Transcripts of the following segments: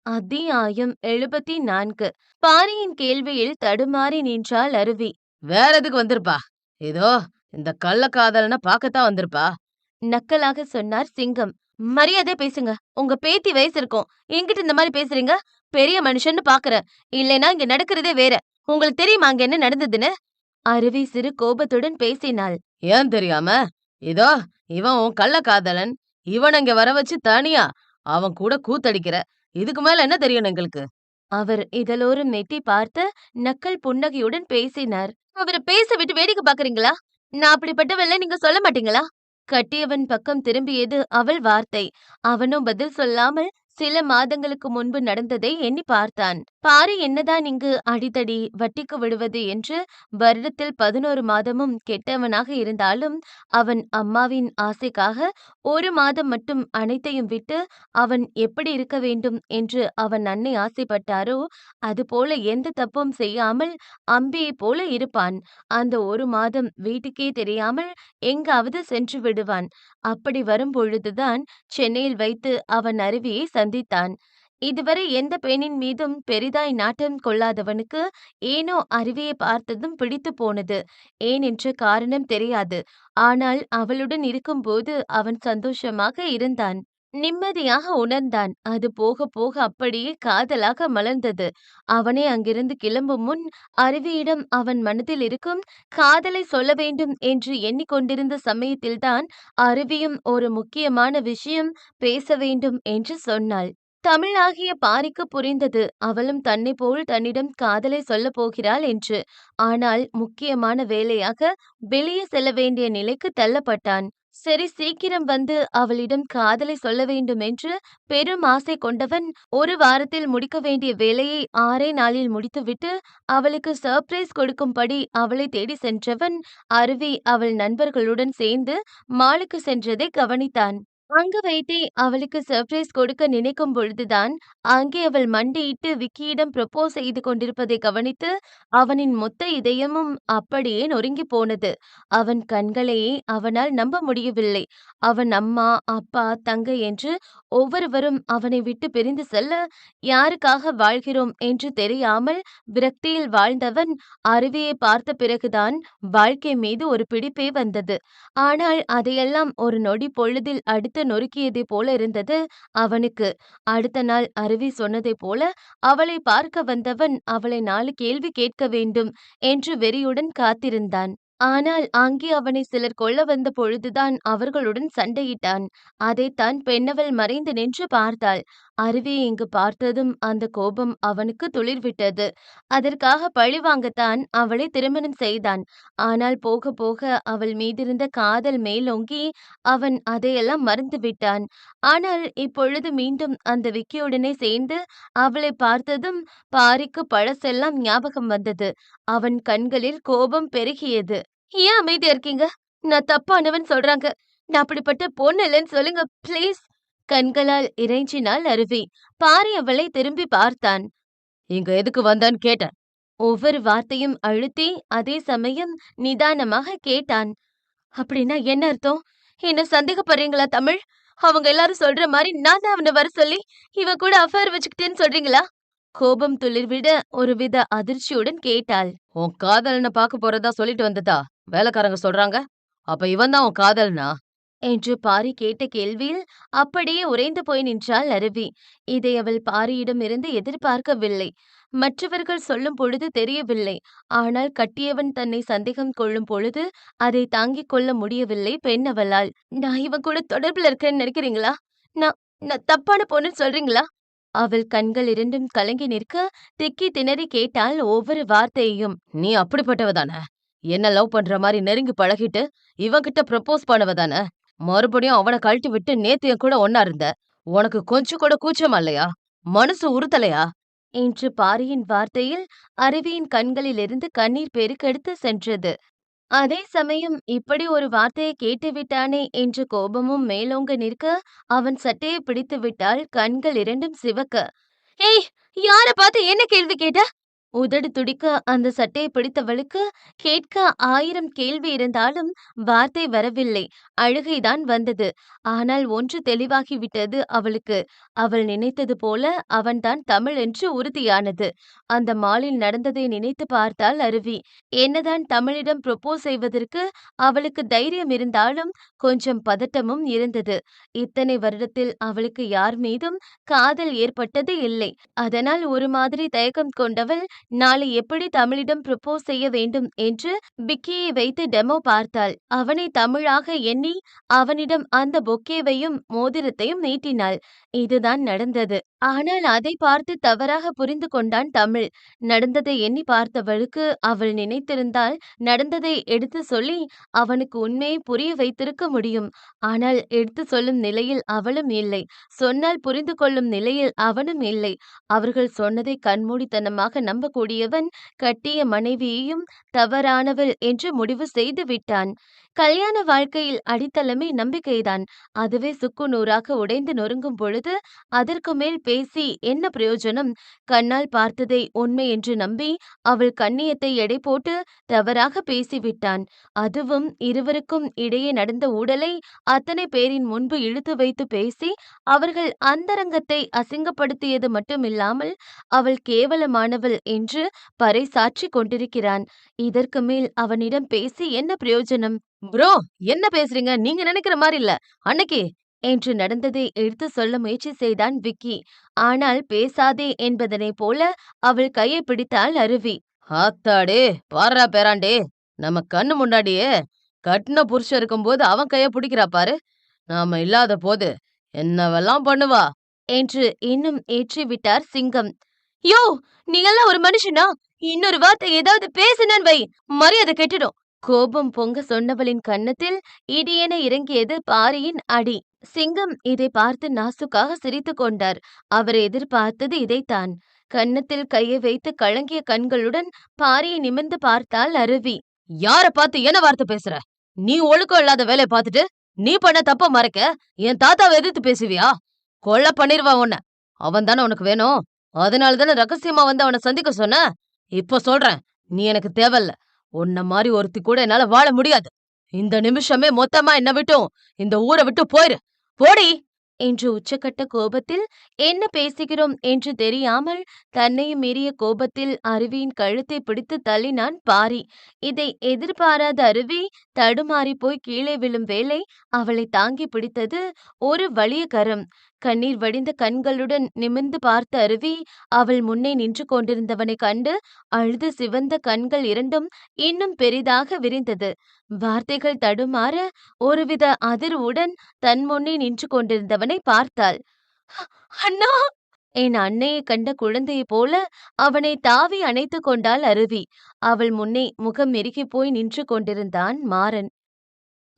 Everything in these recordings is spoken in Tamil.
அத்தியாயம் 74. பாரியின் கேள்வியில் தடுமாறி நின்றாள் அருவி. வேற எதுக்கு வந்திருப்பா? இதோ இந்த கள்ளக்காதலனை பார்க்கத்தான் வந்திருப்பா. நக்கலாக சொன்னார் சிங்கம். மரியாதை பேசுங்க. உங்க பேத்தி வயசு இருக்கும். என்கிட்ட இந்த மாதிரி பேசுறீங்க? பெரிய மனுஷன்னு பாக்குறேன். இல்லைன்னா இங்க நடக்கிறதே வேற. உங்களுக்கு தெரியுமா அங்க என்ன நடந்ததுன்னு? அருவி சிறு கோபத்துடன் பேசினாள். ஏன் தெரியாம? இதோ இவன் உன் கள்ளக்காதலன். இவன் இங்க வர வச்சு தனியா அவன் கூட கூத்தடிக்கிற. இதுக்கு மேல என்ன தெரியும் எங்களுக்கு? அவர் இதழோரம் நெட்டி பார்த்து நக்கல் புன்னகையுடன் பேசினார். அவரை பேச விட்டு வேடிக்கை பாக்குறீங்களா? நான் அப்படிப்பட்டவல்ல நீங்க சொல்ல மாட்டீங்களா? கட்டியவன் பக்கம் திரும்பியது அவள் வார்த்தை. அவனும் பதில் சொல்லாமல் சில மாதங்களுக்கு முன்பு நடந்ததை எண்ணி பார்த்தான். பாரி என்னதான் இங்கு அடிதடி வட்டிக்கு விடுவது என்று வருடத்தில் 11 மாதமும் கெட்டவனாக இருந்தாலும் அவன் அம்மாவின் ஆசைக்காக ஒரு மாதம் மட்டும் அனைத்தையும் விட்டு அவன் எப்படி இருக்க வேண்டும் என்று அவன் அன்னை ஆசைப்பட்டாரோ அதுபோல எந்த தப்பும் செய்யாமல் அம்பியைப் போல இருப்பான். அந்த ஒரு மாதம் வீட்டுக்கே தெரியாமல் எங்காவது சென்று விடுவான். அப்படி வரும்பொழுதுதான் சென்னையில் வைத்து அவன் அருவியை சந்தித்தான். இதுவரை எந்த பெண்ணின் மீதும் பெரிதாய் நாட்டம் கொள்ளாதவனுக்கு ஏனோ அருவியை பார்த்ததும் பிடித்து போனது. ஏன் என்ற காரணம் தெரியாது. ஆனால் அவளுடன் இருக்கும்போது அவன் சந்தோஷமாக இருந்தான். நிம்மதியாக உணர்ந்தான். அது போக போக அப்படியே காதலாக மலர்ந்தது. அவனே அங்கிருந்து கிளம்பும் முன் அருவியிடம் அவன் மனதில் இருக்கும் காதலை சொல்ல வேண்டும் என்று எண்ணிக்கொண்டிருந்த சமயத்தில்தான் அருவியும் ஒரு முக்கியமான விஷயம் பேச வேண்டும் என்று சொன்னாள். தமிழாகிய பாரிக்கு புரிந்தது. அவளும் தன்னை போல் தன்னிடம் காதலை சொல்லப் போகிறாள் என்று. ஆனால் முக்கியமான வேலையாக வெளியே செல்ல வேண்டிய நிலைக்கு தள்ளப்பட்டான். சரி சீக்கிரம் வந்து அவளிடம் காதலை சொல்ல வேண்டும் என்று பெரும் ஆசை கொண்டவன் ஒரு வாரத்தில் முடிக்க வேண்டிய வேலையை 6 நாளில் முடித்துவிட்டு அவளுக்கு சர்ப்ரைஸ் கொடுக்கும்படி அவளை தேடி சென்றவன் அருவி அவள் நண்பர்களுடன் சேர்ந்து மாலுக்கு சென்றதை கவனித்தான். அங்கு வைத்தே அவளுக்கு சர்ப்ரைஸ் கொடுக்க நினைக்கும் பொழுதுதான் அங்கே அவள் மண்டியிட்டு விக்கியிடம் ப்ரப்போஸ் செய்து கொண்டிருப்பதை கவனித்து அவனின் மொத்த இதயமும் அப்படியே நொறுங்கி போனது. அவன் கண்களையே அவனால் நம்ப முடியவில்லை. அவன் அம்மா அப்பா தங்கை என்று ஒவ்வொருவரும் அவனை விட்டு பிரிந்து செல்ல யாருக்காக வாழ்கிறோம் என்று தெரியாமல் விரக்தியில் வாழ்ந்தவன் அருவியை பார்த்த பிறகுதான் வாழ்க்கை மீது ஒரு பிடிப்பே வந்தது. ஆனால் அதையெல்லாம் ஒரு நொடி பொழுதில் அடுத்து நொறுக்கியதைப் போல இருந்தது அவனுக்கு. அடுத்த நாள் அருவி சொன்னதைப் போல அவளை பார்க்க வந்தவன் அவளை 4 கேள்வி கேட்க வேண்டும் என்று வெறியுடன் காத்திருந்தான். ஆனால் அங்கே அவனை சிலர் கொல்ல வந்த பொழுதுதான் அவர்களுடன் சண்டையிட்டான். அதைத்தான் பெண்ணவள் மறைந்து நின்று பார்த்தாள். அருவியை இங்கு பார்த்ததும் அந்த கோபம் அவனுக்கு துளிர்விட்டது. அதற்காக பழிவாங்கத்தான் அவளை திருமணம் செய்தான். ஆனால் போக போக அவள் மீதிருந்த காதல் மேலோங்கி அவன் அதையெல்லாம் மறந்துவிட்டான். ஆனால் இப்பொழுது மீண்டும் அந்த விக்கியுடனே சேர்ந்து அவளை பார்த்ததும் பாரிக்கு பழசெல்லாம் ஞாபகம் வந்தது. அவன் கண்களில் கோபம் பெருகியது. ஏன் அமைதியா இருக்கீங்க? நான் தப்பானவன் சொல்றாங்க. நான் அப்படிப்பட்ட பொண்ணு இல்லைன்னு சொல்லுங்க ப்ளீஸ். கண்களால் இறைஞ்சினாள் அருவி. பாரி அவளை திரும்பி பார்த்தான். இங்க எதுக்கு வந்தான்னு கேட்டேன். ஒவ்வொரு வார்த்தையும் அழுத்தி அதே சமயம் நிதானமாக கேட்டான். அப்படின்னா என்ன அர்த்தம்? என்ன சந்தேகப்படுறீங்களா தமிழ்? அவங்க எல்லாரும் சொல்ற மாதிரி நான் தான் அவனை வர சொல்லி இவன் கூட அஃபேர் வச்சுக்கிட்டேன்னு சொல்றீங்களா? கோபம் துளிர்விட ஒருவித அதிர்ச்சியுடன் கேட்டாள். உன் காதலனை பார்க்க போறதா சொல்லிட்டு வந்ததா வேலைக்காரங்க சொல்றாங்க. அப்ப இவன் தான் உன் காதலனா? என்று பாரி கேட்ட கேள்வியில் அப்படியே உறைந்து போய் நின்றாள் அருவி. இதை அவள் பாரியிடம் இருந்து எதிர்பார்க்கவில்லை. மற்றவர்கள் சொல்லும் பொழுது தெரியவில்லை. ஆனால் கட்டியவன் தன்னை சந்தேகம் கொள்ளும் பொழுது அதை தாங்கிக் கொள்ள முடியவில்லை பெண் அவளால். நான் இவன் கூட தொடர்புல இருக்கேன்னு நினைக்கிறீங்களா? நான் நான் தப்பான பொண்ணுன்னு சொல்றீங்களா? அவள் கண்கள் இரண்டும் கலங்கி நிற்க திக்கி திணறி கேட்டாள் ஒவ்வொரு வார்த்தையையும். நீ அப்படிப்பட்டவதானே? என்ன லவ் பண்ற மாதிரி நெருங்கி பழகிட்டு இவன்கிட்ட ப்ரப்போஸ் பண்ணவதானே? மறுபடியும் அவனை கழட்டி விட்டு நேத்து என் கூட ஒன்னா இருந்த. உனக்கு கொஞ்சம் கூட கூச்சமா இல்லையா? மனசு உறுத்தலையா? என்று பாரியின் வார்த்தையில் அருவியின் கண்களிலிருந்து கண்ணீர் பெருக்கெடுத்து சென்றது. அதே சமயம் இப்படி ஒரு வார்த்தையை கேட்டுவிட்டானே என்ற கோபமும் மேலோங்க நிற்க அவன் சட்டையை பிடித்து விட்டால் கண்கள் இரண்டும் சிவக்க. ஏய், யார பார்த்து என்ன கேள்வி கேட்ட? உதடு துடிக்க அந்த சட்டையை பிடித்தவளுக்கு கேட்க 1000 கேள்வி இருந்தாலும் வார்த்தை வரவில்லை. அழுகைதான் வந்தது. ஆனால் ஒன்று தெளிவாகிவிட்டது அவளுக்கு. அவள் நினைத்தது போல அவன்தான் தமிழ் என்று உறுதியானது. அந்த மாலில் நடந்ததை நினைத்து பார்த்தாள் அருவி. என்னதான் தமிழிடம் ப்ரொபோஸ் செய்வதற்கு அவளுக்கு தைரியம் இருந்தாலும் கொஞ்சம் பதட்டமும் இருந்தது. இத்தனை வருடத்தில் அவளுக்கு யார் மீதும் காதல் ஏற்பட்டது இல்லை. அதனால் ஒரு மாதிரி தயக்கம் கொண்டவள் நாளை எப்படி தமிழிடம் ப்ரொபோஸ் செய்ய வேண்டும் என்று பிக்கியை வைத்து டெமோ பார்த்தாள். அவனை தமிழாக எண்ணி அவனிடம் அந்த பொக்கேவையும் மோதிரத்தையும் நீட்டினாள். இதுதான் நடந்தது. ஆனால் அதை பார்த்து தவறாக புரிந்து கொண்டான் தமிழ். நடந்ததை எண்ணி பார்த்தவளுக்கு அவள் நினைத்திருந்தால் நடந்ததை எடுத்து சொல்லி அவனுக்கு உண்மையை புரிய வைத்திருக்க முடியும். ஆனால் எடுத்து சொல்லும் நிலையில் அவளும் இல்லை. சொன்னால் புரிந்து கொள்ளும் நிலையில் அவனும் இல்லை. அவர்கள் சொன்னதை கண்மூடித்தனமாக நம்பக்கூடியவன் கட்டிய மனைவியையும் தவறானவள் என்று முடிவு செய்து விட்டான். கல்யாண வாழ்க்கையில் அடித்தளமே நம்பிக்கைதான். அதுவே சுக்கு நூறாக உடைந்து நொறுங்கும் பொழுது அதற்கு மேல் பேசி என்ன பிரயோஜனம்? கண்ணால் பார்த்ததை உண்மை என்று நம்பி அவள் கண்ணியத்தை எடை போட்டு தவறாக பேசிவிட்டான். அதுவும் இருவருக்கும் இடையே நடந்த ஊடலை அத்தனை பேரின் முன்பு இழுத்து வைத்து பேசி அவர்கள் அந்தரங்கத்தை அசிங்கப்படுத்தியது மட்டுமில்லாமல் அவள் கேவலமானவள் என்று பறைசாற்றிக் கொண்டிருக்கிறான். இதற்கு மேல் அவனிடம் பேசி என்ன பிரயோஜனம்? ப்ரோ, என்ன பேசுறீங்க? நீங்க நினைக்கிற மாதிரி இல்ல. அன்னைக்கு என்று நடந்ததை எடுத்து சொல்ல முயற்சி செய்தான் விக்கி. ஆனால் பேசாதே என்பதனைப் போல அவள் கையை பிடித்தாள் அருவி. ஆத்தாடே, பாரா பேராண்டே, நம்ம கண்ணு முன்னாடியே கட்டின புருஷன் இருக்கும்போது அவன் கைய பிடிக்கிறா பாரு. நாம இல்லாத போது என்னவெல்லாம் பண்ணுவா என்று இன்னும் ஏற்றி விட்டார் சிங்கம். யோ, நீங்கெல்லாம் ஒரு மனுஷனா? இன்னொரு வார்த்தை ஏதாவது பேசுனேன் வை, மரியாதை கெட்டுடும். கோபம் பொங்க சொன்னவளின் கன்னத்தில் இடியென இறங்கியது பாரியின் அடி. சிங்கம் இதை பார்த்து நாசுக்காக சிரித்துக் கொண்டார். அவர் எதிர்பார்த்தது இதைத்தான். கன்னத்தில் கையை வைத்து கலங்கிய கண்களுடன் பாரியை நிமிர்ந்து பார்த்தாள் அருவி. யார பார்த்து என்ன வார்த்தை பேசுற? நீ ஒழுக்கம் இல்லாத வேலையை பார்த்துட்டு நீ பண்ண தப்ப மறைக்க என் தாத்தாவை எதிர்த்து பேசுவியா? கொலை பண்ணிருவா உன்ன. அவன் தானே உனக்கு வேணும். அதனால தானே ரகசியமா வந்து அவனை சந்திக்க சொன்ன. இப்ப சொல்றேன், நீ எனக்கு தேவையில்ல. உன்ன மாதிரி ஒருத்தி கூட என்னால வாழ முடியாது. இந்த நிமிஷமே மொத்தமா என்ன விட்டும் இந்த ஊரை விட்டு போயிரு. போடி என்று உச்சக்கட்ட கோபத்தில் என்ன பேசுகிறோம் என்று தெரியாமல் தன்னையும் மீறிய கோபத்தில் அருவியின் கழுத்தை பிடித்து தள்ளினான் பாரி. இதை எதிர்பாராத அருவி தடுமாறி போய் கீழே விழும் வேளை அவளை தாங்கி பிடித்தது ஒரு வலிய கரம். கண்ணீர் வடிந்த கண்களுடன் நிமிர்ந்து பார்த்த அருவி அவள் முன்னே நின்று கொண்டிருந்தவனை கண்டு அழுது சிவந்த கண்கள் இரண்டும் இன்னும் பெரிதாக விரிந்தது. வார்த்தைகள் தடுமாற ஒருவித அதிர்வுடன் தன் முன்னே நின்று கொண்டிருந்தவனை பார்த்தாள். அண்ணா! என் அன்னையை கண்ட குழந்தையைப் போல அவனை தாவி அணைத்து கொண்டாள் அருவி. அவள் முன்னே முகம் இறுகி போய் நின்று கொண்டிருந்தான் மாறன்.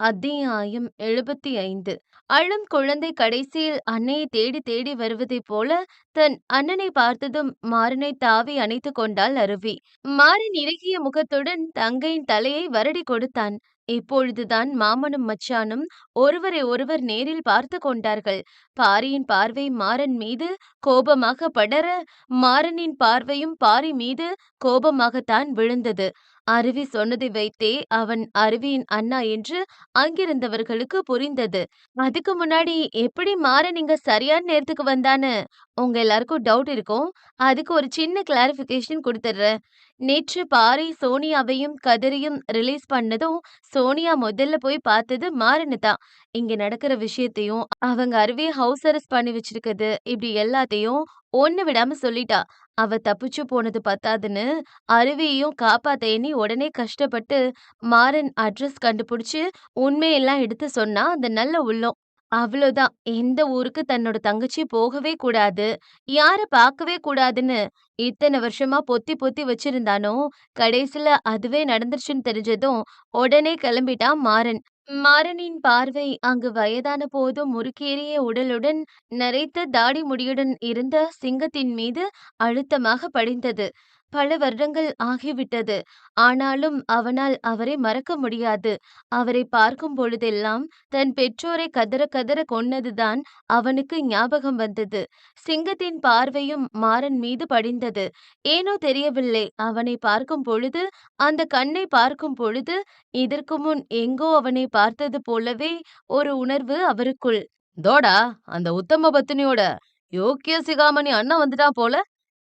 அத்தியாயம் 75. அழும் குழந்தை கடைசியில் அன்னையை தேடி தேடி வருவதைப் போல தன் அண்ணனை பார்த்ததும் மாறனை தாவி அணைத்து கொண்டாள் அருவி. மாறன் இறுகிய முகத்துடன் தங்கையின் தலையை வருடி கொடுத்தான். இப்பொழுதுதான் மாமனும் மச்சானும் ஒருவரை ஒருவர் நேரில் பார்த்து கொண்டார்கள். பாரியின் பார்வை மாறன் மீது கோபமாக படர மாறனின் பார்வையும் பாரி மீது கோபமாகத்தான் விழுந்தது. அருவி சொன்னதை வைத்தே அவன் அருவியின் அண்ணா என்று அங்கிருந்தவர்களுக்கு புரிந்தது. அதுக்கு முன்னாடி எப்படி மாறன் இங்க சரியான நேரத்துக்கு வந்தான்னு உங்க எல்லாருக்கும் டவுட் இருக்கும். அதுக்கு ஒரு சின்ன கிளாரிஃபிகேஷன் கொடுத்துட்றேன். நேற்று பாரி சோனியாவையும் கதிரையும் ரிலீஸ் பண்ணதும் சோனியா முதல்ல போய் பார்த்தது மாறனை தான். இங்க நடக்கிற விஷயத்தையும் அவங்க அருவியை ஹவுஸ் அரெஸ்ட் பண்ணி வச்சிருக்கிறது இப்படி எல்லாத்தையும் ஒண்ணு விடாம சொல்லிட்டா. அவ தப்பிச்சு போனது பத்தாதுன்னு அருவியையும் காப்பாத்த எண்ணி உடனே கஷ்டப்பட்டு மாறன் அட்ரஸ் கண்டுபிடிச்சு உண்மையெல்லாம் எடுத்து சொன்னா அந்த நல்ல உள்ளம். அவ்வளோதான். எந்த ஊருக்கு தன்னோட தங்கச்சி போகவே கூடாது, யார பார்க்கவே கூடாதுன்னு இத்தனை வருஷமா பொத்தி பொத்தி வச்சிருந்தானோ, கடைசில அதுவே நடந்துருச்சுன்னு தெரிஞ்சதும் உடனே கிளம்பிட்டான் மாறன். மாறனின் பார்வை அங்கு வயதான போதும் முறுக்கேறிய உடலுடன் நரைத்த தாடி முடியுடன் இருந்த சிங்கத்தின் மீது அழுத்தமாக படிந்தது. பல வருடங்கள் ஆகிவிட்டது. ஆனாலும் அவனால் அவரை மறக்க முடியாது. அவரை பார்க்கும் பொழுதெல்லாம் தன் பெற்றோரை கதற கதற கொன்னதுதான் அவனுக்கு ஞாபகம் வந்தது. சிங்கத்தின் பார்வையும் மாறன் மீது படிந்தது. ஏனோ தெரியவில்லை, அவனை பார்க்கும் பொழுது, அந்த கண்ணை பார்க்கும் பொழுது, இதற்கு முன் எங்கோ அவனை பார்த்தது போலவே ஒரு உணர்வு அவருக்குள். "தோடா, அந்த உத்தம பத்தினியோட யோக்கிய சிகாமணி அண்ணன் வந்துட்டான் போல."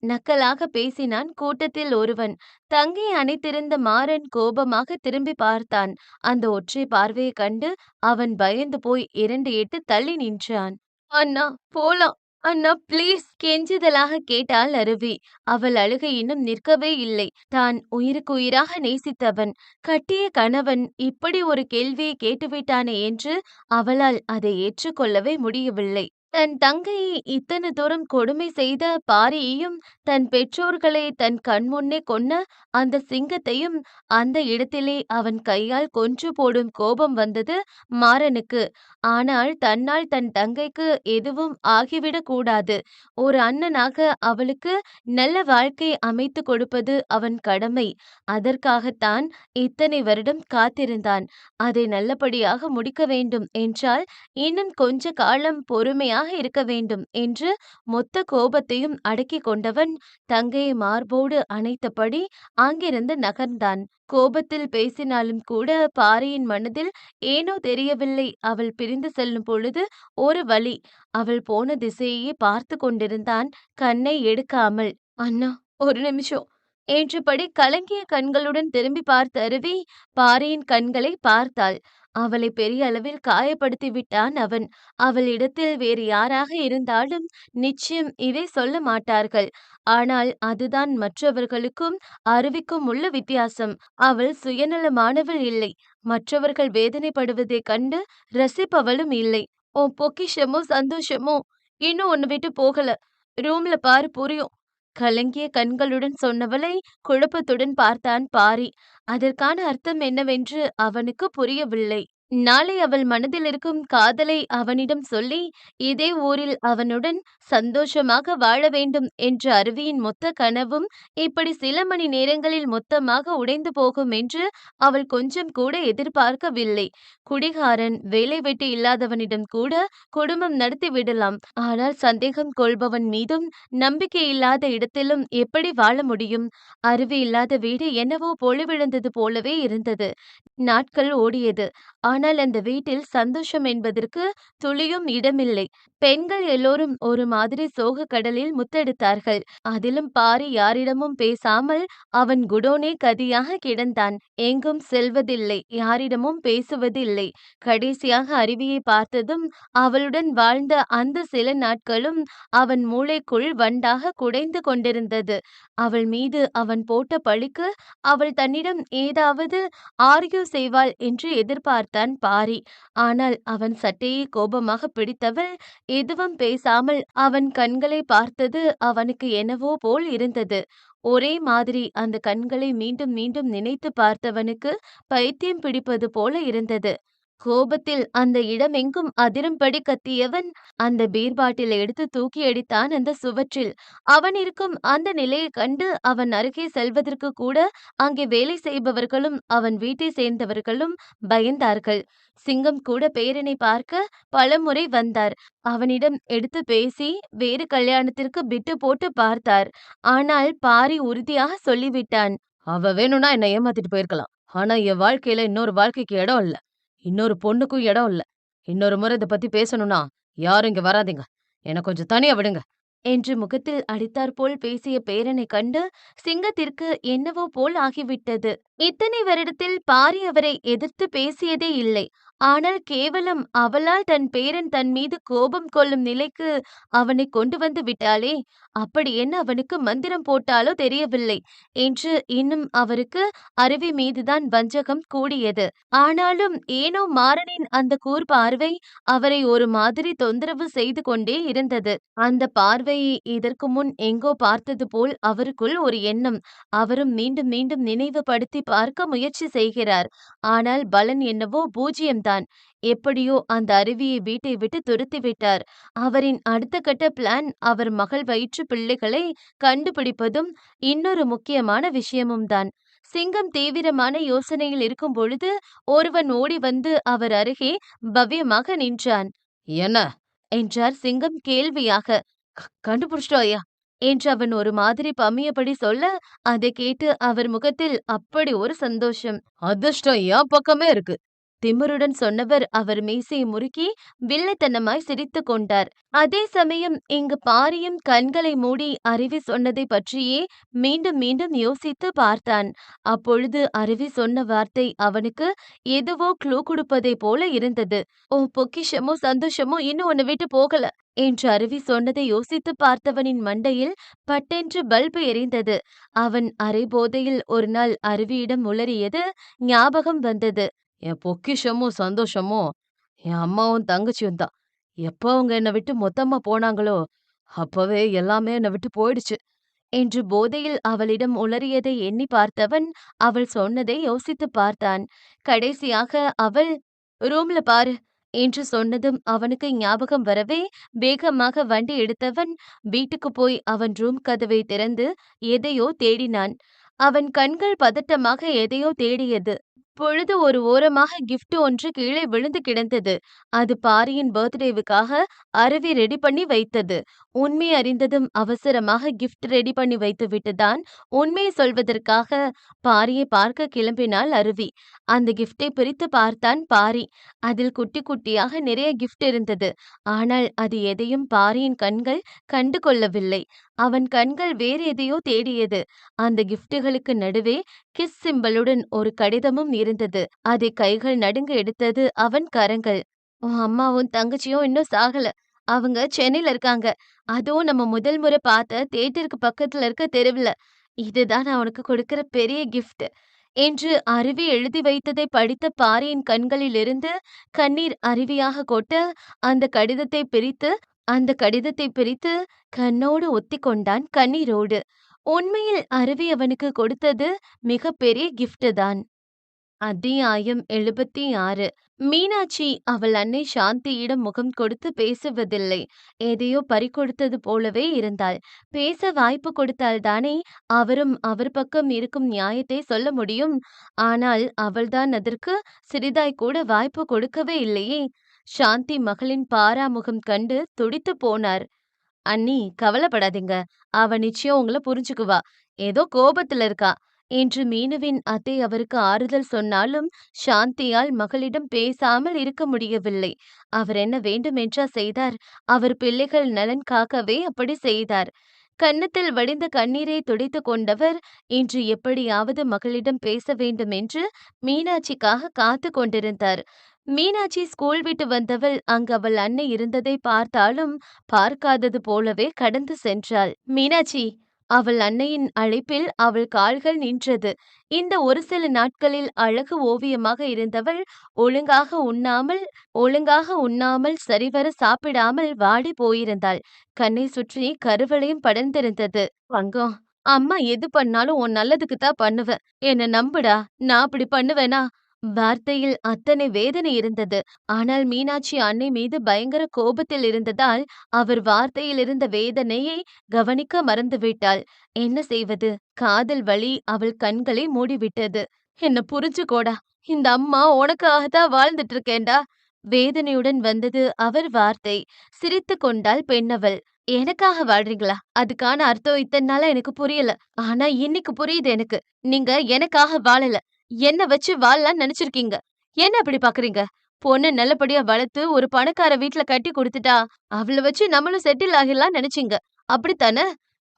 நக்கலாக பேசினான் கூட்டத்தில் ஒருவன். தங்கையை அணைத்திருந்த மாறன் கோபமாக திரும்பி பார்த்தான். அந்த ஒற்றை பார்வையைக் கண்டு அவன் பயந்து போய் 2 எட்டு தள்ளி நின்றான். "அண்ணா, போலாம். அண்ணா ப்ளீஸ்" கெஞ்சுதலாக கேட்டாள் அருவி. அவள் அழுகை இன்னும் நிற்கவே இல்லை. தான் உயிருக்கு உயிராக நேசித்தவன், கட்டிய கணவன் இப்படி ஒரு கேள்வியை கேட்டுவிட்டானே என்று அவளால் அதை ஏற்றுக்கொள்ளவே முடியவில்லை. தன் தங்கையை இத்தனை தூரம் கொடுமை செய்த பாரியையும், தன் பெற்றோர்களை தன் கண்முன்னே கொன்ன அந்த சிங்கத்தையும் அந்த இடத்திலே அவன் கையால் கொன்று போடும் கோபம் வந்தது மாறனுக்கு. ஆனால் தன்னால் தன் தங்கைக்கு எதுவும் ஆகிவிடக் கூடாது. ஒரு அண்ணனாக அவளுக்கு நல்ல வாழ்க்கை அமைத்துக் கொடுப்பது அவன் கடமை. அதற்காகத்தான் இத்தனை வருடம் காத்திருந்தான். அதை நல்லபடியாக முடிக்க வேண்டும் என்றால் இன்னும் கொஞ்ச காலம் பொறுமையாக இருக்க வேண்டும் என்று மொத்த கோபத்தையும் அடக்கிக் கொண்டவன் தங்கையை மார்போடு அணைத்தபடி அங்கிருந்து நகர்ந்தான். கோபத்தில் பேசினாலும் கூட பாரியின் மனதில் ஏனோ தெரியவில்லை, அவள் பிரிந்து செல்லும் பொழுது ஒரு வலி. அவள் போன திசையையே பார்த்து கொண்டிருந்தான், கண்ணை எடுக்காமல். "அண்ணா, ஒரு நிமிஷம்" என்றபடி கலங்கிய கண்களுடன் திரும்பி பார்த்த அருவி பாரியின் கண்களை பார்த்தாள். அவளை பெரிய அளவில் காயப்படுத்தி விட்டான் அவன். அவள் இடத்தில் வேறு யாராக இருந்தாலும் நிச்சயம் இதை சொல்ல மாட்டார்கள். ஆனால் அதுதான் மற்றவர்களுக்கும் அருவிக்கும் உள்ள வித்தியாசம். அவள் சுயநலமானவள் இல்லை. மற்றவர்கள் வேதனைப்படுவதைக் கண்டு ரசிப்பவளும் இல்லை. உன் பொக்கிஷமோ சந்தோஷமோ இன்னும் உன்னை விட்டு போகல. ரூம்ல பாரு, புரியும். கலங்கிய கண்களுடன் சொன்னவளை குழப்பத்துடன் பார்த்தான் பாரி. அதற்கான அர்த்தம் என்னவென்று அவனுக்கு புரியவில்லை. நாளை அவள் மனதில் இருக்கும் காதலை அவனிடம் சொல்லி இதே ஊரில் அவனுடன் சந்தோஷமாக வாழ வேண்டும் என்ற அருவியின் மொத்த கனவும் இப்படி சில மணி நேரங்களில் மொத்தமாக உடைந்து போகும் என்று அவள் கொஞ்சம் கூட எதிர்பார்க்கவில்லை. குடிகாரன், வேலை வெட்டி இல்லாதவனிடம் கூட குடும்பம் நடத்தி விடலாம். ஆனால் சந்தேகம் கொள்பவன் மீதும் நம்பிக்கை இல்லாத இடத்திலும் எப்படி வாழ முடியும்? அருவி இல்லாத வீடு என்னவோ பொலிவிழந்தது போலவே இருந்தது. நாட்கள் ஓடியது. ஆனால் அந்த வீட்டில் சந்தோஷம் என்பதற்கு துளியும் இடமில்லை. பெண்கள் எல்லோரும் ஒரு மாதிரி சோக கடலில் முத்தெடுத்தார்கள். அதிலும் பாரி யாரிடமும் பேசாமல் அவன் குடோனே கதியாக கிடந்தான். எங்கும் செல்வதில்லை, யாரிடமும் பேசுவதில்லை. கடைசியாக அருவியை பார்த்ததும் அவளுடன் வாழ்ந்த அந்த சில நாட்களும் அவன் மூளைக்குள் வண்டாக குடைந்து கொண்டிருந்தது. அவள் மீது அவன் போட்ட பழிக்கு அவள் தன்னிடம் ஏதாவது ஆர்கியூ செய்வாள் என்று எதிர்பார்த்தான் பாரி. ஆனால் அவன் சட்டையை கோபமாக பிடித்தவள் எதுவும் பேசாமல் அவன் கண்களை பார்த்தது அவனுக்கு என்னவோ போல் இருந்தது. ஒரே மாதிரி அந்த கண்களை மீண்டும் மீண்டும் நினைத்து பார்த்தவனுக்கு பைத்தியம் பிடிப்பது போல இருந்தது. கோபத்தில் அந்த இடமெங்கும் அதிரும்படி கத்தியவன் அந்த பீர் பாட்டிலை எடுத்து தூக்கி அடித்தான் அந்த சுவற்றில். அவன் இருக்கும் அந்த நிலையைக் கண்டு அவன் அருகே செல்வதற்கு கூட அங்கே வேலை செய்பவர்களும் அவன் வீட்டை சேர்ந்தவர்களும் பயந்தார்கள். சிங்கம் கூட பேரனை பார்க்க பலமுறை வந்தார். அவனிடம் எடுத்து பேசி வேறு கல்யாணத்திற்கு பிட்டு போட்டு பார்த்தார். ஆனால் பாரி உறுதியாக சொல்லிவிட்டான், "அவ வேணும்னா என்னை ஏமாத்திட்டு போயிருக்கலாம். ஆனா என் வாழ்க்கையில இன்னொரு வாழ்க்கைக்கு இடம் இல்ல. இன்னொரு பொண்ணுக்கும் இடம் இல்ல. இன்னொரு முறை இத பத்தி பேசணும்னா யாரும் இங்க வராதீங்க. என்ன கொஞ்சம் தனியா விடுங்க" என்று முகத்தில் அடித்தாற்போல் பேசிய பேரனை கண்டு சிங்கத்திற்கு என்னவோ போல் ஆகிவிட்டது. இத்தனை வருடத்தில் பாரி அவரை எதிர்த்து பேசியதே இல்லை. ஆனால் கேவலம் அவளால் தன் பேரன் தன் மீது கோபம் கொள்ளும் நிலைக்கு அவனை கொண்டு வந்து விட்டாளே, அப்படி என்ன அவனுக்கு மந்திரம் போட்டாலோ தெரியவில்லை என்று இன்னும் அவருக்கு அருவி மீதுதான் வஞ்சகம் கூடியது. ஆனாலும் ஏனோ மாறனின் அந்த கூர்பார்வை அவரை ஒரு மாதிரி தொந்தரவு செய்து கொண்டே இருந்தது. அந்த பார்வையை இதற்கு முன் எங்கோ பார்த்தது போல் அவருக்குள் ஒரு எண்ணம். அவரும் மீண்டும் மீண்டும் நினைவுபடுத்தி பார்க்க முயற்சி செய்கிறார். ஆனால் பலன் என்னவோ பூஜ்யம்தான். தான். எப்படியோ அந்த அருவியை வீட்டை விட்டு துரத்தி விட்டார். அவரின் அடுத்த கட்ட பிளான் அவர் மகள் வயிற்று பிள்ளைகளை கண்டுபிடிப்பதும் இன்னொரு முக்கியமான விஷயமும் தான். சிங்கம் தீவிரமான யோசனையில் இருக்கும் பொழுது ஒருவன் ஓடி வந்து அவர் அருகே பவ்யமாக நின்றான். என்ன என்றார் சிங்கம் கேள்வியாக. கண்டுபிடிச்சிட்டோம் ஐயா என்று அவன் ஒரு மாதிரி பம்மியபடி சொல்ல, அதை கேட்டு அவர் முகத்தில் அப்படி ஒரு சந்தோஷம். அதிர்ஷ்டம் என் பக்கமே இருக்கு. திமிருடன் சொன்னவர் அவர் மீசையை முறுக்கி வில்லைத்தனமாய் சிரித்துக் கொண்டார். அதே சமயம் இங்கு பாரியும் கண்களை மூடி அருவி சொன்னதை பற்றியே மீண்டும் மீண்டும் யோசித்து பார்த்தான். அப்பொழுது அருவி சொன்ன வார்த்தை அவனுக்கு எதுவோ க்ளூ கொடுப்பதை போல இருந்தது. ஓ, பொக்கிஷமோ சந்தோஷமோ இன்னும் உன்னை விட்டு போகல என்று அருவி சொன்னதை யோசித்து பார்த்தவனின் மண்டையில் பட்டென்று பல்பு எரிந்தது. அவன் அரை போதையில் ஒரு நாள் அருவியிடம் உளறியது ஞாபகம் வந்தது. என் பொக்கிஷமும் சந்தோஷமும் என் அம்மாவும் தங்கச்சியும் தான். எப்போ அவங்க என்னை விட்டு மொத்தமா போனாங்களோ அப்பவே எல்லாமே என்னை விட்டு போயிடுச்சு என்று போதையில் அவளிடம் உளறியதை எண்ணி பார்த்தவன் அவள் சொன்னதை யோசித்து பார்த்தான். கடைசியாக அவள் ரூம்ல பாரு என்று சொன்னதும் அவனுக்கு ஞாபகம் வரவே வேகமாக வண்டி எடுத்தவன் வீட்டுக்கு போய் அவன் ரூம் கதவை திறந்து எதையோ தேடினான். அவன் கண்கள் பதட்டமாக எதையோ தேடியது. பொழுது ஒரு ஓரமாக கிஃப்ட் ஒன்று கீழே விழுந்து கிடந்தது. அது பாரியின் பர்த்டேவுக்காக அருவி ரெடி பண்ணி வைத்தது. உண்மை அறிந்ததும் அவசரமாக கிஃப்ட் ரெடி பண்ணி வைத்துவிட்டு தான் உண்மையை சொல்வதற்காக பாரியை பார்க்க கிளம்பினாள் அருவி. அந்த கிஃப்டை பிரித்து பார்த்தான் பாரி. அதில் குட்டி குட்டியாக நிறைய கிஃப்ட் இருந்தது. ஆனால் அது எதையும் பாரியின் கண்கள் கண்டு கொள்ளவில்லை. அவன் கண்கள் வேறு எதையோ தேடியது. அந்த கிஃப்டுகளுக்கு நடுவே கிஸ் சிம்பலுடன் ஒரு கடிதமும் இருந்தது. அதை கைகள் நடுங்க எடுத்தது அவன் கரங்கள். உன் அம்மாவும் தங்கச்சியும் இன்னும் சாகல. அவங்க சென்னையில இருக்காங்க. அதுவும் நம்ம முதல் முறை பார்த்த தியேட்டருக்கு பக்கத்துல இருக்க தெருவுல. இதுதான் நான் உனக்கு கொடுக்கிற பெரிய கிஃப்ட் என்று அருவி எழுதி வைத்ததை படித்த பாரியின் கண்களிலிருந்து கண்ணீர் அருவியாக கொட்ட அந்த கடிதத்தை பிரித்து கண்ணோடு ஒத்திக்கொண்டான் கண்ணீரோடு. உண்மையில் அருவி அவனுக்கு கொடுத்தது மிகப்பெரிய கிஃப்ட் தான். அத்தியாயம் 76. மீனாட்சி அவள் அன்னை சாந்தியிடம் முகம் கொடுத்து பேசுவதில்லை. எதையோ பறிகொடுத்தது போலவே இருந்தாள். பேச வாய்ப்பு கொடுத்தால்தானே அவரும் அவர் பக்கம் இருக்கும் நியாயத்தை சொல்ல முடியும். ஆனால் அவள்தான் அதற்கு சிறிதாய் கூட வாய்ப்பு கொடுக்கவே இல்லையே. சாந்தி மகளின் பாராமுகம் கண்டு துடித்து போனார். அண்ணி, கவலைப்படாதீங்க. அவ நிச்சயம் உங்கள புரிஞ்சுக்குவா. ஏதோ கோபத்துல இருக்கா என்று மீனுவின் அத்தை அவருக்கு ஆறுதல் சொன்னாலும் சாந்தியால் மகளிடம் பேசாமல் இருக்க முடியவில்லை. அவர் என்ன வேண்டுமென்றா செய்தார்? அவர் பிள்ளைகள் நலன் காக்கவே அப்படி செய்தார். கன்னத்தில் வடிந்த கண்ணீரை துடைத்து கொண்டவர் இன்று எப்படியாவது மகளிடம் பேச வேண்டும் என்று மீனாட்சிக்காக காத்து கொண்டிருந்தார். மீனாட்சி ஸ்கூல் விட்டு வந்தவள் அங்கு அவள் அன்னை இருந்ததை பார்த்தாலும் பார்க்காதது போலவே கடந்து சென்றாள். மீனாட்சி! அவள் அன்னையின் அழைப்பில் அவள் கால்கள் நின்றது. இந்த ஒரு சில நாட்களில் அழகு ஓவியமாக இருந்தவள் ஒழுங்காக உண்ணாமல் சரிவர சாப்பிடாமல் வாடி போயிருந்தாள். கண்ணை சுற்றி கருவளையம் படர்ந்திருந்தது. தங்கம், அம்மா எது பண்ணாலும் உன் நல்லதுக்கு தான் பண்ணுவ. என்ன நம்புடா. நான் அப்படி பண்ணுவேனா? வார்த்தையில் அத்தனை வேதனை இருந்தது. ஆனால் மீனாட்சி அன்னை மீது பயங்கர கோபத்தில் இருந்ததால் அவர் வார்த்தையில் இருந்த வேதனையை கவனிக்க மறந்துவிட்டாள். என்ன செய்வது? காதல் வலி அவள் கண்களை மூடிவிட்டது. என்ன புரிஞ்சுக்கோடா. இந்த அம்மா உனக்காக தான் வாழ்ந்துட்டு இருக்கேன்டா. வேதனையுடன் வந்தது அவர் வார்த்தை. சிரித்து கொண்டாள் பெண்ணவள். எனக்காக வாழ்றீங்களா? அதுக்கான அர்த்தம் இத்தனை நாளா எனக்கு புரியல. ஆனா இன்னைக்கு புரியுது எனக்கு. நீங்க எனக்காக வாழல, என்ன வச்சு வாழலாம்னு நினைச்சிருக்கீங்க. என்ன அப்படி பாக்குறீங்க? பொண்ணு நல்லபடியா வளர்த்து ஒரு பணக்கார வீட்ல கட்டி கொடுத்துட்டா அவளை வச்சு நம்மளும் செட்டில் ஆகிடலாம் நினைச்சீங்க. அப்படித்தானே?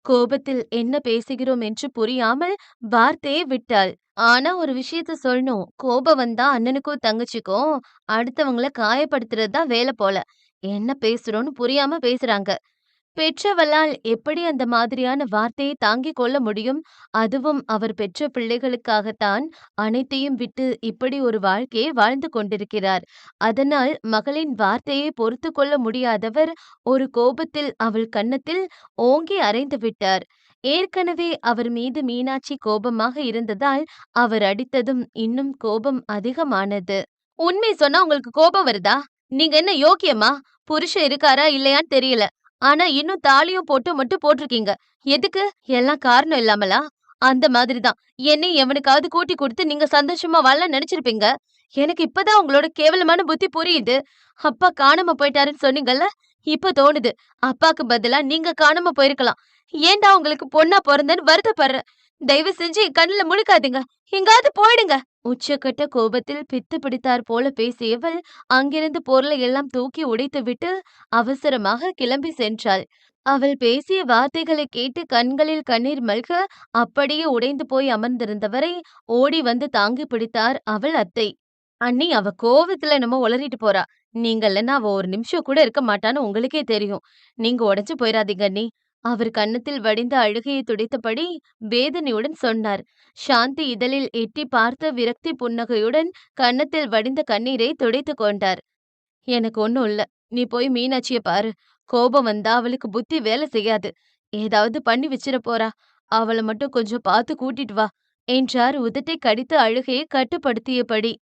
கோபத்தில் என்ன பேசுகிறோம் என்று புரியாமல் வார்த்தையை விட்டாள். ஆனா ஒரு விஷயத்த சொல்லணும். கோபம் வந்தா அண்ணனுக்கும் தங்கச்சிக்கும் அடுத்தவங்கள காயப்படுத்துறது தான் வேலை போல. என்ன பேசுறோம்னு புரியாம பேசுறாங்க. பெற்றவளால் எப்படி அந்த மாதிரியான வார்த்தையை தாங்கிக் கொள்ள முடியும்? அதுவும் அவர் பெற்ற பிள்ளைகளுக்காகத்தான் அனைத்தையும் விட்டு இப்படி ஒரு வாழ்க்கையை வாழ்ந்து கொண்டிருக்கிறார். அதனால் மகளின் வார்த்தையை பொறுத்து கொள்ள முடியாதவர் ஒரு கோபத்தில் அவள் கன்னத்தில் ஓங்கி அறைந்து விட்டார். ஏற்கனவே அவர் மீது மீனாட்சி கோபமாக இருந்ததால் அவர் அடித்ததும் இன்னும் கோபம் அதிகமானது. உண்மைய சொன்னா உங்களுக்கு கோபம் வருதா? நீங்க என்ன யோக்கியமா? புருஷன் இருக்காரா இல்லையான்னு தெரியல. ஆனா இன்னும் தாலியும் பொட்டும் மட்டும் போட்டிருக்கீங்க. எதுக்கு? எல்லாம் காரணம் இல்லாமலா? அந்த மாதிரி தான். என்னையும் எவனுக்காவது கூட்டி குடுத்து நீங்க சந்தோஷமா வாழலாம்னு நெனச்சிருப்பீங்க. எனக்கு இப்பதான் உங்களோட கேவலமான புத்தி புரியுது. அப்பா காணாம போயிட்டாருன்னு சொன்னீங்கல்ல? இப்ப தோணுது. அப்பாக்கு பதிலா நீங்க காணாம போயிருக்கலாம். ஏன்டா உங்களுக்கு பொண்ணா பொறந்தேன்னு வருத்தப்படுறேன். தயவு செஞ்சு என் கண்ணுல முழிக்காதீங்க. எங்காவது போயிடுங்க. உச்சக்கட்ட கோபத்தில் பித்து பிடித்தார் போல பேசியவள் அங்கிருந்து பொருளை எல்லாம் தூக்கி உடைத்துவிட்டு அவசரமாக கிளம்பி சென்றாள். அவள் பேசிய வார்த்தைகளை கேட்டு கண்களில் கண்ணீர் மல்க அப்படியே உடைந்து போய் அமர்ந்திருந்தவரை ஓடி வந்து தாங்கி பிடித்தார் அவள் அத்தை. அண்ணி, அவ கோவத்துல என்னமோ உளறிட்டு போறா. நீங்க இல்லன்னா அவ ஒரு நிமிஷம் கூட இருக்க மாட்டான்னு உங்களுக்கே தெரியும். நீங்க உடைஞ்சு போயிராதீங்க அண்ணி. அவர் கன்னத்தில் வடிந்த அழுகையை துடைத்தபடி வேதனையுடன் சொன்னார். சாந்தி இதழில் எட்டி பார்த்த விரக்தி புன்னகையுடன் கன்னத்தில் வடிந்த கண்ணீரை துடைத்துக் கொண்டார். எனக்கு ஒண்ணும் இல்ல. நீ போய் மீனாட்சிய பாரு. கோபம் வந்தா அவளுக்கு புத்தி வேலை செய்யாது. ஏதாவது பண்ணி வச்சிர போறா. அவள மட்டும் கொஞ்சம் பார்த்து கூட்டிட்டு வா என்றார் உதட்டை கடித்து அழுகையை கட்டுப்படுத்தியபடி.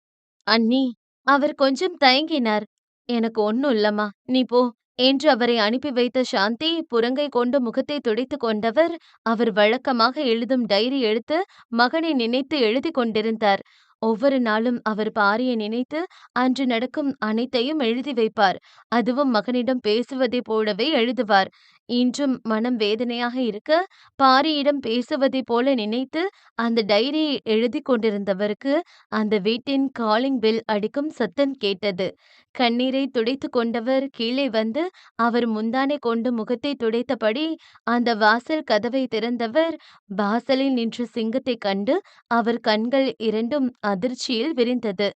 அண்ணி, அவர் கொஞ்சம் தயங்கினார். எனக்கு ஒண்ணும் இல்லம்மா, நீ போ என்று அவரை அனுப்பி வைத்த சாந்தி புறங்கை கொண்டு முகத்தை துடைத்துக் கொண்டவர் அவர் வழக்கமாக எழுதும் டைரி எடுத்து மகனை நினைத்து எழுதிக் கொண்டிருந்தார். ஒவ்வொரு நாளும் அவர் பாரியை நினைத்து அன்று நடக்கும் அனைத்தையும் எழுதி வைப்பார். அதுவும் மகனிடம் பேசுவதைப் போலவே எழுதுவார். இன்றும் மனம் வேதனையாக இருக்க பாரியிடம் பேசுவதைப் போல நினைத்து அந்த டைரியை எழுதிக் கொண்டிருந்தவருக்கு அந்த வீட்டின் காலிங் பெல் அடிக்கும் சத்தம் கேட்டது. கண்ணீரை துடைத்துக் கொண்டவர் கீழே வந்து அவர் முந்தானை கொண்டு முகத்தை துடைத்தபடி அந்த வாசல் கதவை திறந்தவர் வாசலில் நின்ற சிங்கத்தைக் கண்டு அவர் கண்கள் இரண்டும் அதிர்ச்சியில் விரிந்தது.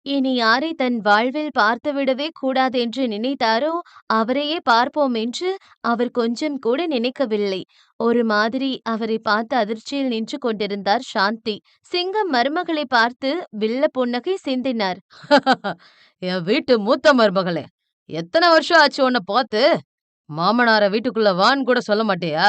இனி யாரை தன் வாழ்வில் பார்த்துவிடவே கூடாதென்று நினைத்தாரோ அவரையே பார்ப்போம் என்று அவர் கொஞ்சம் கூட நினைக்கவில்லை. ஒரு மாதிரி அவரை பார்த்து அதிர்ச்சியில் நின்று கொண்டிருந்தார் சாந்தி. சிங்கம் மருமகளை பார்த்து வில்ல புன்னகை சிந்தினார். என் வீட்டு மூத்த மருமகளே, எத்தனை வருஷம் ஆச்சு உன்னை பார்த்து? மாமனார வீட்டுக்குள்ள வான்னு கூட சொல்ல மாட்டியா?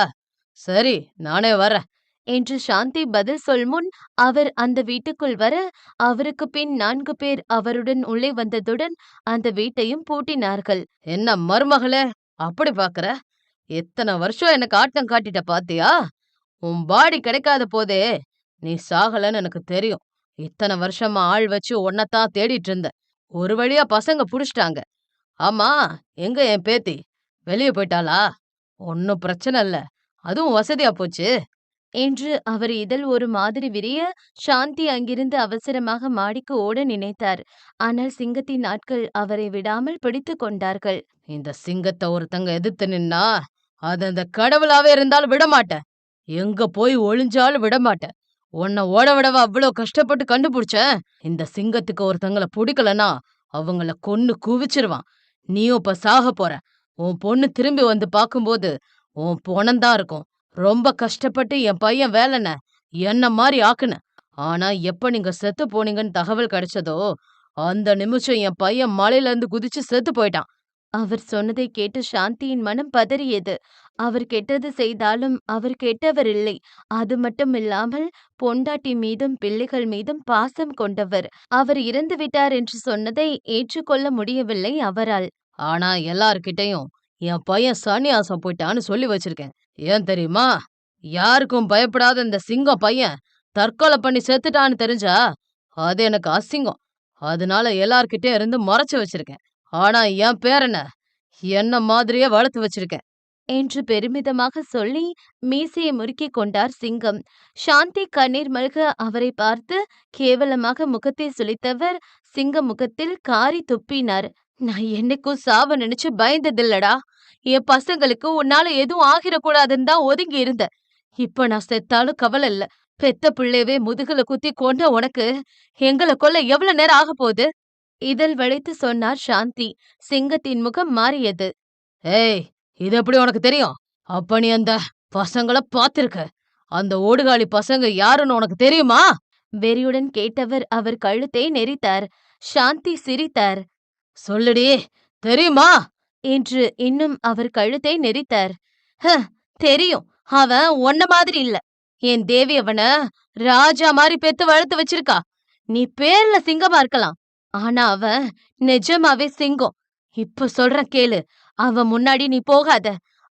சரி, நானே வரேன் என்று சாந்தி பதில் சொல் முன் அவர் அந்த வீட்டுக்குள் வர அவருக்கு பின் 4 பேர் அவருடன் உள்ளே வந்ததுடன் அந்த வீட்டையும் பூட்டினார்கள். என்ன மருமகளே, அப்படி பாக்குற? எத்தனை வருஷம் எனக்கு ஆட்டம் காட்டிட்ட பாத்தியா? உன் பாடி கிடைக்காத போதே நீ சாகலன்னு எனக்கு தெரியும். இத்தனை வருஷமா ஆள் வச்சு உன்னைத்தான் தேடிட்டு இருந்த. ஒரு வழியா பசங்க புடிச்சிட்டாங்க. ஆமா, எங்க என் பேத்தி? வெளிய போயிட்டாளா? ஒன்னும் பிரச்சனை இல்ல. அதுவும் வசதியா போச்சு. என்று அவர் இதழ் ஒரு மாதிரி விரிய சாந்தி அங்கிருந்து அவசரமாக மாடிக்கு ஓட நினைத்தார். ஆனால் சிங்கத்தின் ஆட்கள் அவரை விடாமல் பிடித்து கொண்டார்கள். இந்த சிங்கத்தை ஒருத்தங்க எதிர்த்து நின்னா, அது அந்த கடவுளாவே இருந்தாலும் விடமாட்டேன். எங்க போய் ஒளிஞ்சாலும் விடமாட்டேன். உன்னை ஓட விடவா அவ்வளோ கஷ்டப்பட்டு கண்டுபிடிச்சேன். இந்த சிங்கத்துக்கு ஒருத்தங்கள பிடிக்கலனா அவங்கள கொன்னு குவிச்சிருவான். நீயும் இப்ப சாக போற. உன் பொண்ணு திரும்பி வந்து பார்க்கும்போது உன் பொணந்தான் இருக்கும். ரொம்ப கஷ்டப்பட்டு என் பையன் வேலன என்ன மாதிரி ஆக்குன. ஆனா எப்ப நீங்க செத்து போனீங்கன்னு தகவல் கிடைச்சதோ அந்த நிமிஷம் என் பையன் மலையில இருந்து குதிச்சு செத்து போயிட்டான். அவர் சொன்னதை கேட்டு சாந்தியின் மனம் பதறியது. அவர் கெட்டது செய்தாலும் அவர் கெட்டவர் இல்லை. அது மட்டுமில்லாமல் பொண்டாட்டி மீதும் பிள்ளைகள் மீதும் பாசம் கொண்டவர். அவர் இறந்து விட்டார் என்று சொன்னதை ஏற்றுக்கொள்ள முடியவில்லை அவரால். ஆனா எல்லார்கிட்டயும் என் பையன் சன்னியாசம் போயிட்டான்னு சொல்லி வச்சிருக்கேன். ஏன் தெரியுமா? யாருக்கும் பயப்படாத இந்த சிங்கம் பையன் தற்கொலை பண்ணி செத்துட்டான்னு தெரிஞ்சா அது எனக்கு அசிங்கம். அதனால எல்லார்கிட்டயும் இருந்து மறைச்சு வச்சிருக்கேன். ஆனா என் பேரன என்ன மாதிரியே வளர்த்து வச்சிருக்கேன். என்று பெருமிதமாக சொல்லி மீசையை முறுக்கிக் கொண்டார் சிங்கம். சாந்தி கண்ணீர் மல்க அவரை பார்த்து கேவலமாக முகத்தை சுளித்தவர் சிங்க முகத்தில் காரி துப்பினார். நான் என்னைக்கும் சாவ நினைச்சு பயந்ததில்லடா. என் பசங்களுக்கு உன்னால எதுவும் ஆகிடக்கூடாதுன்னு தான் ஒதுங்கி இருந்த. இப்ப நான் செத்தாலும் கவலை இல்ல. பெத்த பிள்ளையவே முதுகுல குத்தி கொண்ட உனக்கு எங்களை கொல்ல எவ்வளவு நேரம் ஆக போகுது? இதழ் வளைத்து சொன்னார் சாந்தி. சிங்கத்தின் முகம் மாறியது. ஏய், இது எப்படி உனக்கு தெரியும்? அப்ப நீ அந்த பசங்கள பாத்திருக்க. அந்த ஓடுகாலி பசங்க யாருன்னு உனக்கு தெரியுமா? வெறியுடன் கேட்டவர் அவர் கழுத்தை நெரித்தார். சாந்தி சிரித்தார். சொல்லுடி, தெரியுமா? என்று இன்னும் அவர் கழுத்தை நெரித்தார். "ஹ, தெரியும். அவன் உன்ன மாதிரி இல்ல. என் தேவி அவன ராஜா மாதிரி பெத்து வளர்த்து வச்சிருக்கா. நீ பேர்ல சிங்கமா இருக்கலாம். ஆனா அவன் நிஜமாவே சிங்கம். இப்ப சொல்றேன் கேளு. அவன் முன்னாடி நீ போகாத.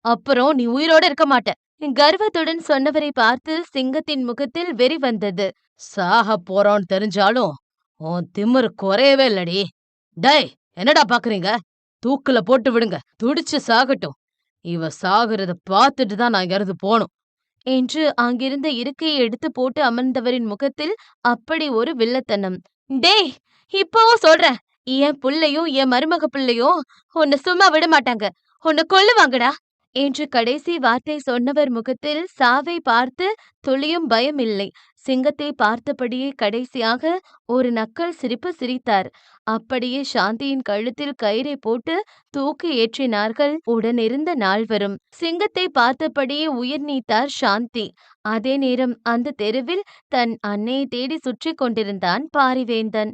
அப்புறம் நீ உயிரோட இருக்க மாட்ட. கர்வத்துடன் சொன்னவரை பார்த்து சிங்கத்தின் முகத்தில் வெறி வந்தது. சாகப் போறோம்னு தெரிஞ்சாலும் உன் திமிரு குறையவே இல்லடி. டேய், என்னடா பாக்குறீங்க? தூக்குல போட்டு விடுங்க. துடிச்சு சாகட்டும். இவ சாகுறத பார்த்துட்டு தான் நான் இங்கிருந்து போணும். என்று அங்கிருந்த இருக்கையை எடுத்து போட்டு அமர்ந்தவரின் முகத்தில் அப்படி ஒரு வில்லத்தனம். டேய், இப்பவும் சொல்றேன். என் புள்ளையும் என் மருமக பிள்ளையும் உன்னை சும்மா விட மாட்டாங்க. உன்னை கொல்லுவாங்கடா என்று கடைசி வார்த்தை சொன்னவர் முகத்தில் சாவை பார்த்து துளியும் பயம் இல்லை. சிங்கத்தை பார்த்தபடியே கடைசியாக ஒரு நக்கல் சிரிப்பு சிரித்தார். அப்படியே சாந்தியின் கழுத்தில் கயிறை போட்டு தூக்கி ஏற்றினார்கள் உடனிருந்த நால்வரும். சிங்கத்தை பார்த்தபடியே உயிர் நீத்தார் சாந்தி. அதே நேரம் அந்த தெருவில் தன் அன்னையை தேடி சுற்றி கொண்டிருந்தான் பாரிவேந்தன்.